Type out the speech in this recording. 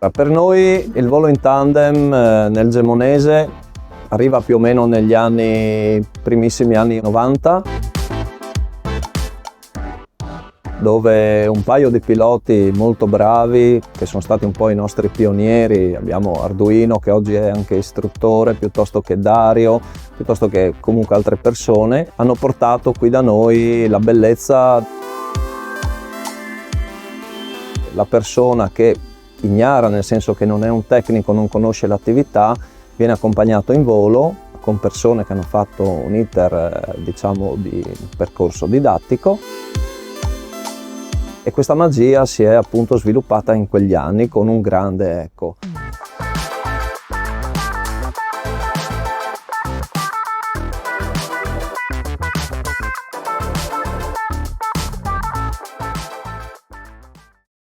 Per noi il volo in tandem nel Gemonese arriva più o meno negli primissimi anni 90, dove un paio di piloti molto bravi, che sono stati un po' i nostri pionieri, abbiamo Arduino che oggi è anche istruttore, piuttosto che Dario, piuttosto che comunque altre persone, hanno portato qui da noi la bellezza. La persona che ignara, nel senso che non è un tecnico, non conosce l'attività, viene accompagnato in volo con persone che hanno fatto un iter, diciamo, di percorso didattico. E questa magia si è appunto sviluppata in quegli anni con un grande eco.